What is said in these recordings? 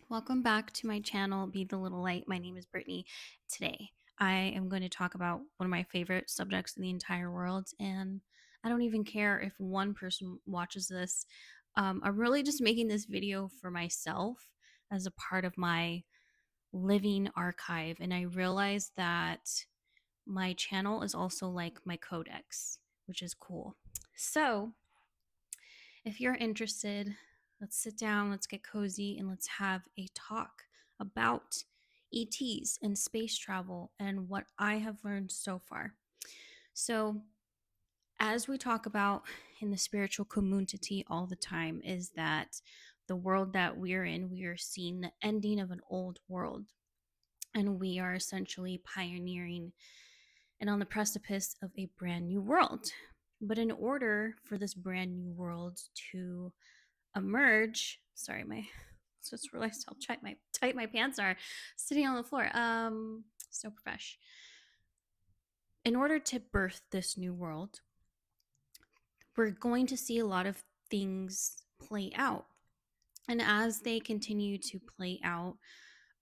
Welcome back to my channel, Be the Little Light. My name is Brittany. Today, I am going to talk about one of my favorite subjects in the entire world, and I don't even care if one person watches this. I'm really just making this video for myself as a part of my living archive, and I realized that my channel is also like my codex, which is cool. So, if you're interested, let's sit down, let's get cozy, and let's have a talk about ETs and space travel and what I have learned so far. So, as we talk about in the spiritual community all the time, is that the world that we're in, we are seeing the ending of an old world, and we are essentially pioneering and on the precipice of a brand new world. But in order for this brand new world to emerge. Sorry, my just realized how tight my pants are sitting on the floor. So profesh. In order to birth this new world, we're going to see a lot of things play out. And as they continue to play out,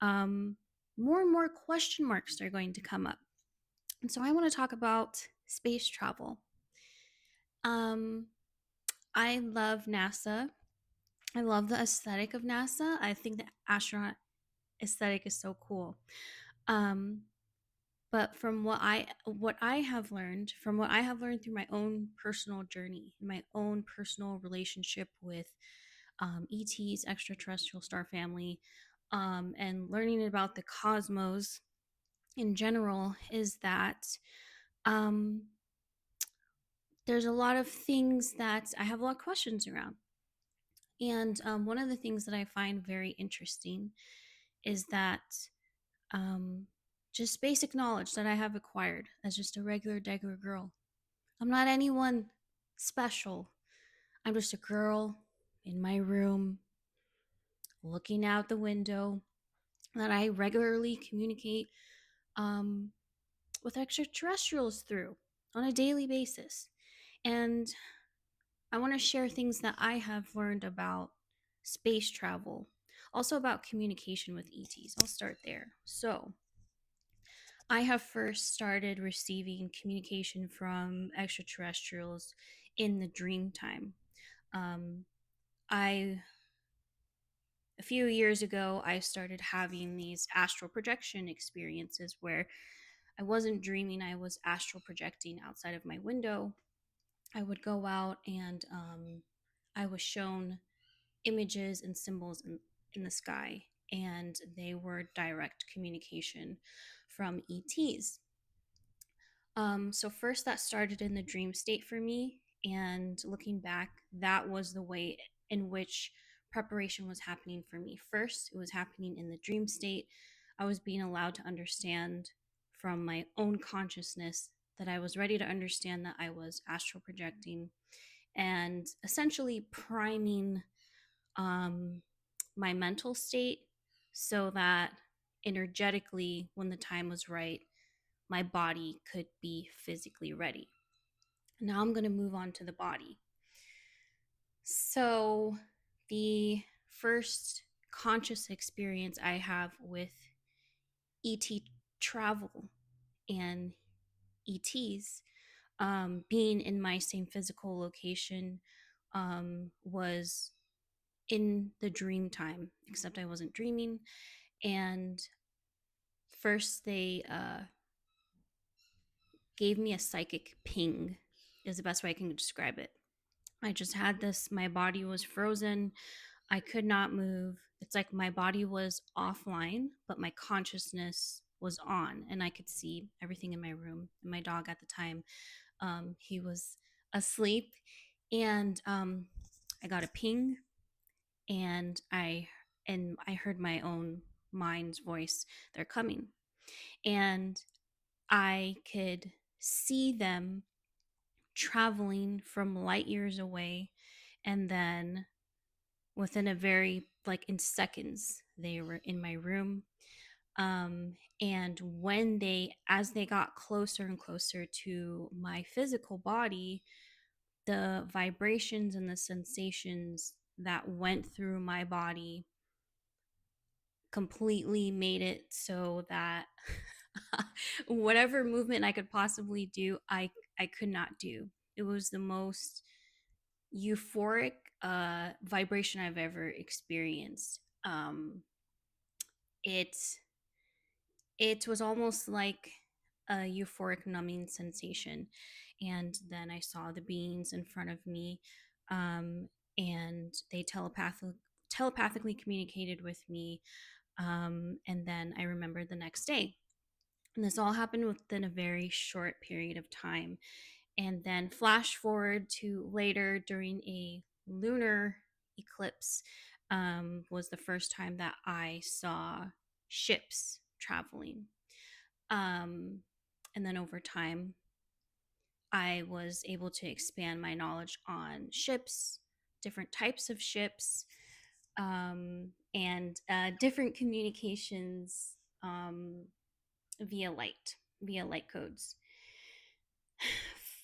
more and more question marks are going to come up. And so I want to talk about space travel. Um, I love NASA. I love the aesthetic of NASA. I think the astronaut aesthetic is so cool. Um, but from what I have learned, from what I have learned through my own personal journey, my own personal relationship with ETs, extraterrestrial star family, and learning about the cosmos in general, is that um, there's a lot of things that I have a lot of questions around. And one of the things that I find very interesting is that um, just basic knowledge that I have acquired as just a regular, degular girl. I'm not anyone special. I'm just a girl in my room looking out the window that I regularly communicate um, with extraterrestrials through on a daily basis. And I want to share things that I have learned about space travel, also about communication with ETs. I'll start there. So, I have first started receiving communication from extraterrestrials in the dream time. Um, I a few years ago, I started having these astral projection experiences where I wasn't dreaming, I was astral projecting outside of my window. I would go out and I was shown images and symbols in the sky, and they were direct communication from ETs. So first that started in the dream state for me, and looking back, that was the way in which preparation was happening for me. First, it was happening in the dream state. I was being allowed to understand from my own consciousness that I was ready to understand that I was astral projecting and essentially priming um, my mental state so that energetically, when the time was right, my body could be physically ready. Now I'm going to move on to the body. So, the first conscious experience I have with ET travel and ETs being in my same physical location was in the dream time, except I wasn't dreaming. And first, they gave me a psychic ping, is the best way I can describe it. I just had this, my body was frozen. I could not move. It's like my body was offline, but my consciousness was on, and I could see everything in my room. And my dog at the time, he was asleep, and I got a ping, and I heard my own mind's voice. They're coming, and I could see them traveling from light years away, and then within a very like in seconds they were in my room. And when they as they got closer and closer to my physical body, the vibrations and the sensations that went through my body completely made it so that whatever movement I could possibly do, I could not do. It was the most euphoric vibration I've ever experienced. It it was almost like a euphoric numbing sensation, and then I saw the beings in front of me, um, and they telepathically communicated with me, and then I remembered the next day. And this all happened within a very short period of time. And then flash forward to later during a lunar eclipse, was the first time that I saw ships traveling. Um, and then over time, I was able to expand my knowledge on ships, different types of ships, and different communications, via via light codes.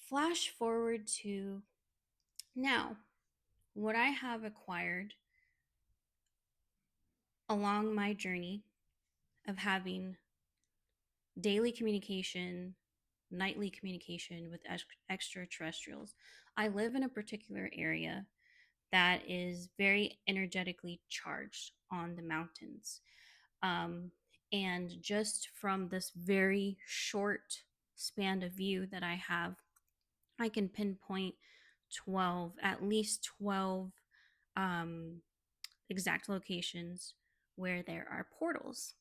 Flash forward to now, what I have acquired along my journey of having daily communication, nightly communication with extraterrestrials. I live in a particular area that is very energetically charged on the mountains. Um, and just from this very short span of view that I have, I can pinpoint 12, at least 12, um, exact locations where there are portals.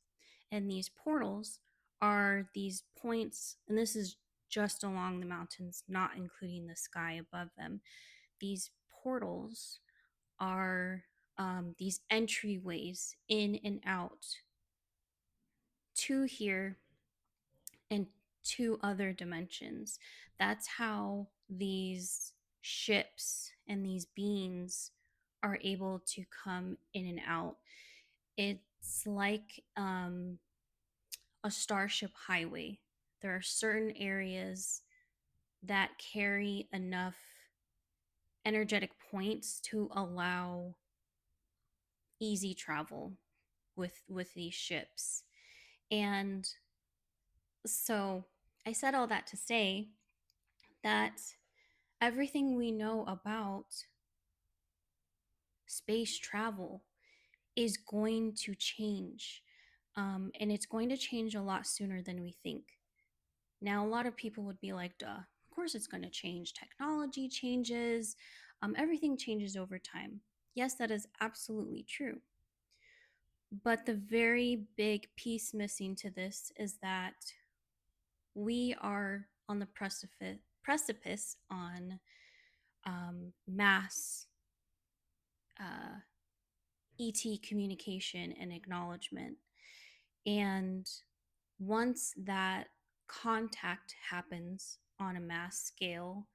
And these portals are these points, and this is just along the mountains, not including the sky above them. These portals are, these entryways in and out to here and to other dimensions. That's how these ships and these beings are able to come in and out. It's like, a starship highway. There are certain areas that carry enough energetic points to allow easy travel with these ships. And so I said all that to say that everything we know about space travel is going to change. And it's going to change a lot sooner than we think. Now, a lot of people would be like, duh, of course it's going to change. Technology changes, everything changes over time. Yes, that is absolutely true. But the very big piece missing to this is that we are on the precipice on, mass uh, ET communication and acknowledgement. And once that contact happens on a mass scale,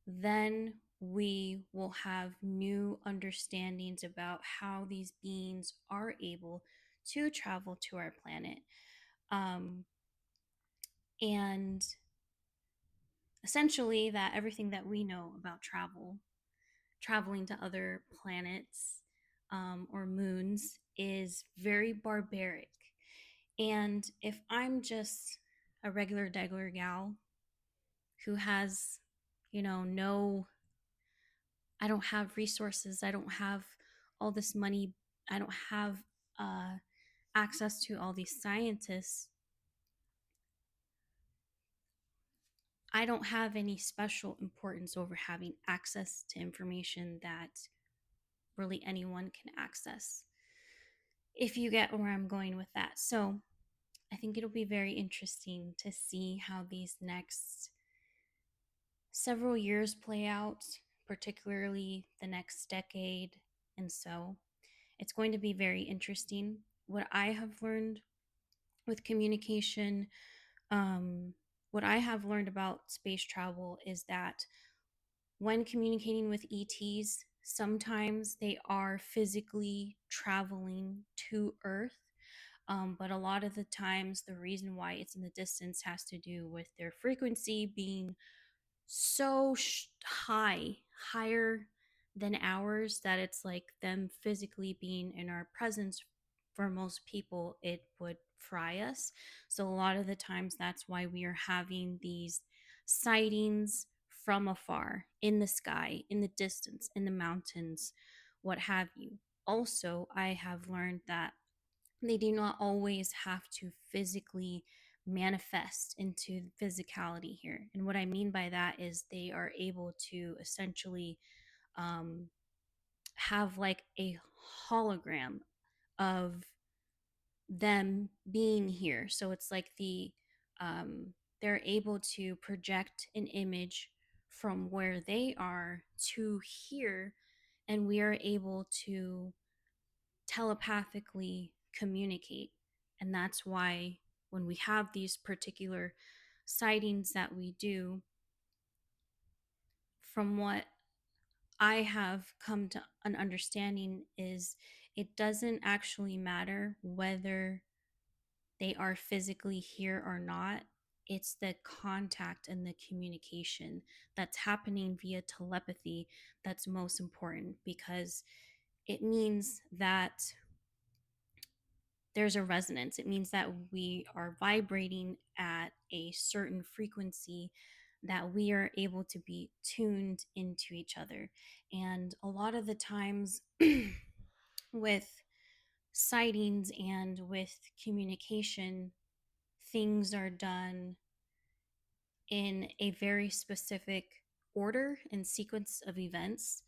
then we will have new understandings about how these beings are able to travel to our planet. Um, and essentially, that everything that we know about traveling to other planets, or moons, is very barbaric. And if I'm just a regular degular gal who has, no, I don't have resources, I don't have all this money, I don't have uh, access to all these scientists, I don't have any special importance over having access to information that really anyone can access. If you get where I'm going with that. So I think it'll be very interesting to see how these next several years play out, particularly the next decade. And so it's going to be very interesting. What I have learned with communication, um, what I have learned about space travel is that when communicating with ETs, sometimes they are physically traveling to Earth. But a lot of the times, the reason why it's in the distance has to do with their frequency being so high, higher than ours, that it's like them physically being in our presence for most people, it would fry us. So, a lot of the times, that's why we are having these sightings from afar, in the sky, in the distance, in the mountains, what have you. Also, I have learned that they do not always have to physically manifest into physicality here. And what I mean by that is they are able to essentially um, have like a hologram of them being here. So it's like they're able to project an image from where they are to here, and we are able to telepathically communicate. And that's why when we have these particular sightings that we do, from what I have come to an understanding, is it doesn't actually matter whether they are physically here or not. It's the contact and the communication that's happening via telepathy that's most important, because it means that there's a resonance. It means that we are vibrating at a certain frequency, that we are able to be tuned into each other. And a lot of the times, with sightings and with communication, things are done in a very specific order and sequence of events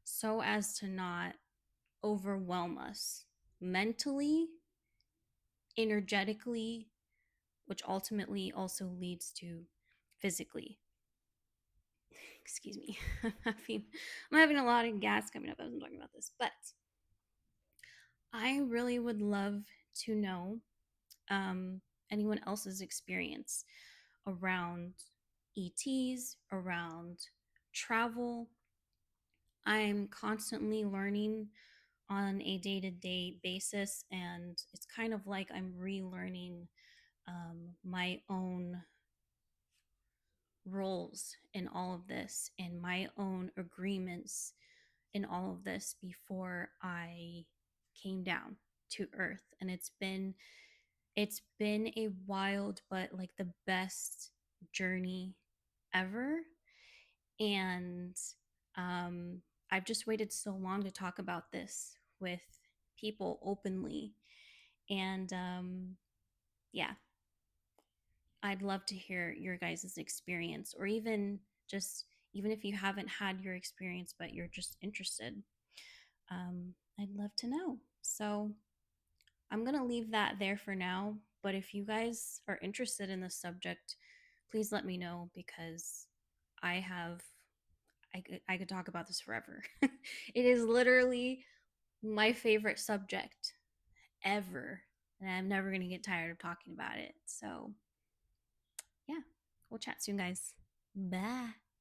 so as to not overwhelm us mentally, energetically, which ultimately also leads to physically. Excuse me. I'm having a lot of gas coming up as I'm talking about this, but I really would love to know um, anyone else's experience around ETs, around travel. I'm constantly learning on a day to day basis, and it's kind of like I'm relearning my own roles in all of this and my own agreements in all of this before I came down to earth. And it's been a wild but like the best journey ever. And um I've just waited so long to talk about this with people openly. And yeah, I'd love to hear your guys' experience, or even just, even if you haven't had your experience but you're just interested. I'd love to know. So I'm going to leave that there for now. But if you guys are interested in this subject, please let me know, because I have, I could talk about this forever. It is literally my favorite subject ever. And I'm never going to get tired of talking about it. So, yeah, we'll chat soon, guys. Bye.